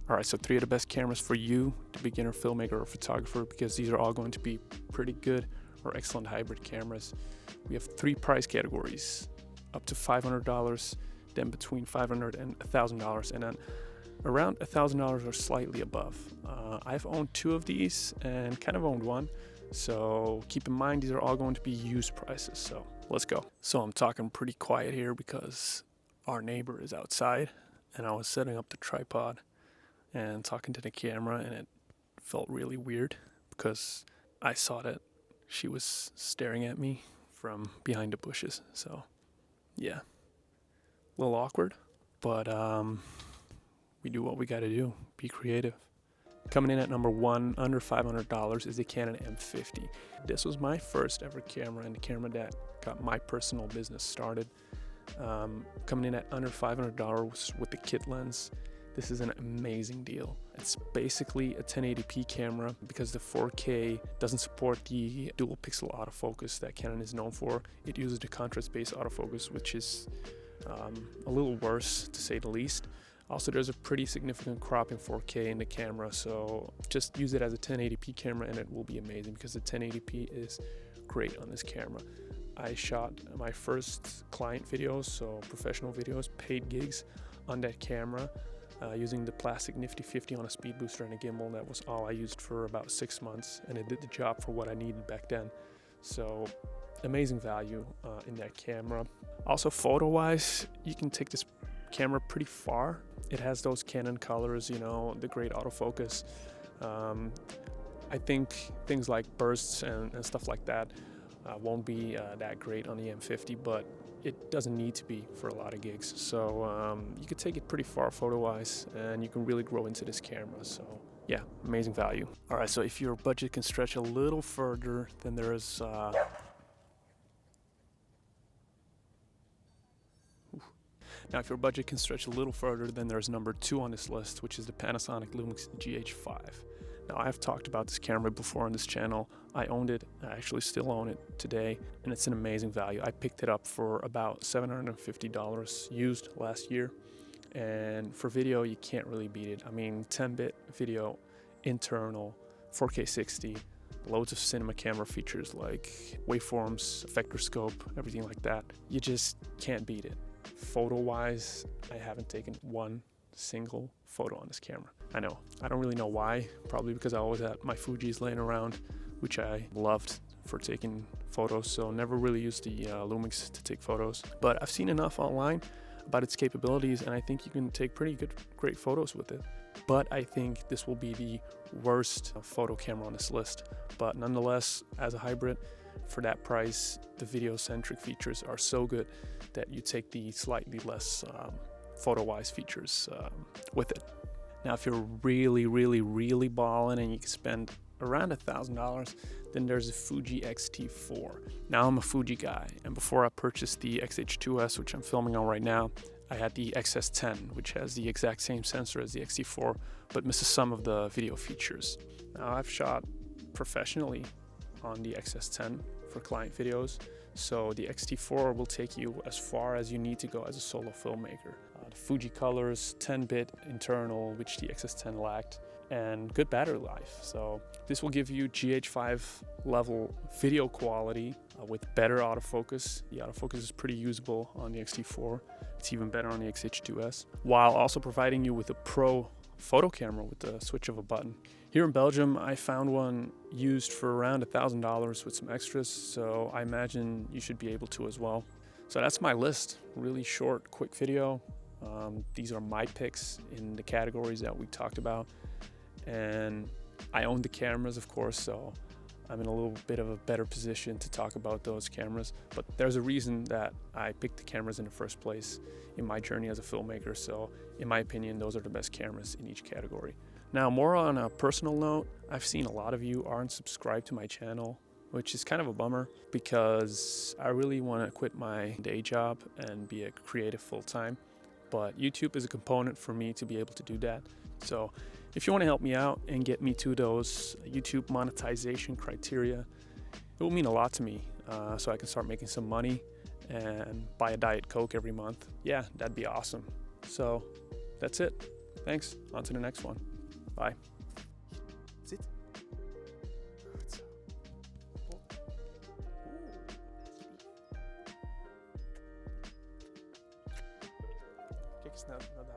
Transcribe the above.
All right, so 3 of the best cameras for you, the beginner filmmaker or photographer, because these are all going to be pretty good or excellent hybrid cameras. We have 3 price categories, up to $500, then between $500 and $1,000, and then around $1,000 or slightly above. I've owned 2 of these and kind of owned 1. So keep in mind, these are all going to be used prices. So let's go. So I'm talking pretty quiet here because our neighbor is outside, and I was setting up the tripod and talking to the camera, and it felt really weird because I saw that she was staring at me from behind the bushes. So yeah, a little awkward, but we do what we got to do, be creative. Coming in at number 1, under $500, is the Canon M50. This was my first ever camera, and the camera that got my personal business started. Coming in at under $500 with the kit lens. This is an amazing deal. It's basically a 1080p camera because the 4K doesn't support the dual pixel autofocus that Canon is known for. It uses the contrast-based autofocus, which is a little worse to say the least. Also, there's a pretty significant crop in 4K in the camera, so just use it as a 1080p camera and it will be amazing because the 1080p is great on this camera. I shot my first client videos, so professional videos, paid gigs on that camera using the plastic Nifty 50 on a speed booster and a gimbal. That was all I used for about 6 months, and it did the job for what I needed back then. So amazing value in that camera. Also, photo-wise, you can take this camera pretty far. It has those Canon colors, you know, the great autofocus. I think things like bursts and stuff like that won't be that great on the M50, but it doesn't need to be for a lot of gigs. So you could take it pretty far photo-wise, and you can really grow into this camera. So yeah, amazing value. All right, so if your budget can stretch a little further, then there is Now, if your budget can stretch a little further, then there's number 2 on this list, which is the Panasonic Lumix GH5. Now, I've talked about this camera before on this channel. I owned it, I actually still own it today, and it's an amazing value. I picked it up for about $750 used last year, and for video, you can't really beat it. I mean, 10-bit video, internal, 4K 60, loads of cinema camera features like waveforms, effector scope, everything like that. You just can't beat it. Photo-wise, I haven't taken one single photo on this camera. I know, I don't really know why. Probably because I always had my Fujis laying around, which I loved for taking photos, so never really used the Lumix to take photos. But I've seen enough online about its capabilities, and I think you can take great photos with it. But I think this will be the worst photo camera on this list. But nonetheless, as a hybrid, for that price, the video-centric features are so good that you take the slightly less photo-wise features with it. Now, if you're really balling and you can spend around $1,000, then there's a Fuji X-T4. Now, I'm a Fuji guy, and before I purchased the X-H2S, which I'm filming on right now, I had the XS10, which has the exact same sensor as the X-T4, but misses some of the video features. Now, I've shot professionally on the XS10 for client videos, so the X-T4 will take you as far as you need to go as a solo filmmaker. The Fuji colors, 10-bit internal, which the XS10 lacked, and good battery life. So this will give you GH5 level video quality with better autofocus. The autofocus is pretty usable on the X-T4. It's even better on the X-H2S, while also providing you with a pro photo camera with the switch of a button. Here in Belgium, I found one used for around $1,000 with some extras, so I imagine you should be able to as well. So that's my list. Really short, quick video. These are my picks in the categories that we talked about. And I own the cameras, of course, so I'm in a little bit of a better position to talk about those cameras. But there's a reason that I picked the cameras in the first place in my journey as a filmmaker. So in my opinion, those are the best cameras in each category. Now, more on a personal note, I've seen a lot of you aren't subscribed to my channel, which is kind of a bummer because I really want to quit my day job and be a creative full-time. But YouTube is a component for me to be able to do that. So if you want to help me out and get me to those YouTube monetization criteria, it will mean a lot to me, so I can start making some money and buy a Diet Coke every month. Yeah, that'd be awesome. So that's it. Thanks. On to the next one. Bye. Zit. Goed zo. Kijk eens naar de